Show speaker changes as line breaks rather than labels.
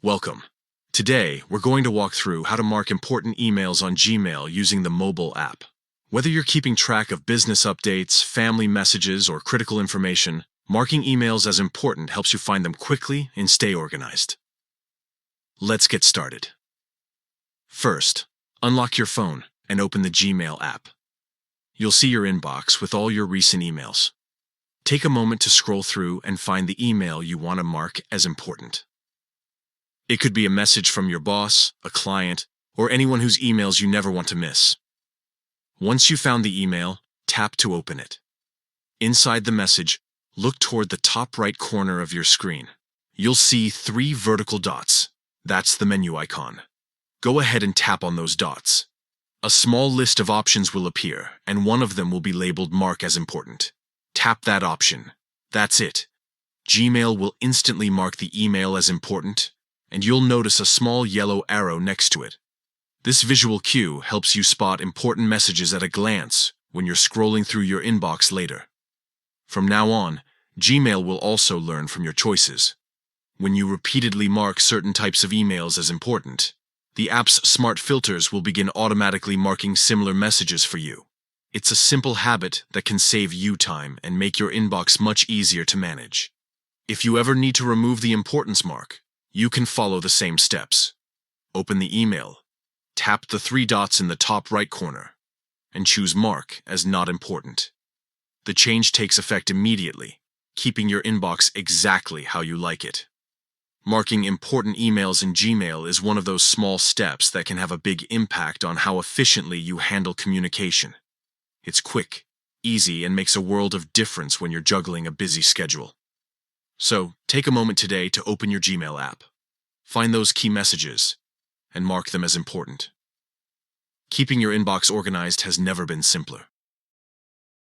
Welcome. Today, we're going to walk through how to mark important emails on Gmail using the mobile app. Whether you're keeping track of business updates, family messages, or critical information, marking emails as important helps you find them quickly and stay organized. Let's get started. First, unlock your phone and open the Gmail app. You'll see your inbox with all your recent emails. Take a moment to scroll through and find the email you want to mark as important. It could be a message from your boss, a client, or anyone whose emails you never want to miss. Once you've found the email, tap to open it. Inside the message, look toward the top right corner of your screen. You'll see 3 vertical dots. That's the menu icon. Go ahead and tap on those dots. A small list of options will appear, and one of them will be labeled Mark as important. Tap that option. That's it. Gmail will instantly mark the email as important, and you'll notice a small yellow arrow next to it. This visual cue helps you spot important messages at a glance when you're scrolling through your inbox later. From now on, Gmail will also learn from your choices. When you repeatedly mark certain types of emails as important, the app's smart filters will begin automatically marking similar messages for you. It's a simple habit that can save you time and make your inbox much easier to manage. If you ever need to remove the importance mark, you can follow the same steps. Open the email, tap the 3 dots in the top right corner, and choose Mark as not important. The change takes effect immediately, keeping your inbox exactly how you like it. Marking important emails in Gmail is one of those small steps that can have a big impact on how efficiently you handle communication. It's quick, easy, and makes a world of difference when you're juggling a busy schedule. So, take a moment today to open your Gmail app. Find those key messages and mark them as important. Keeping your inbox organized has never been simpler.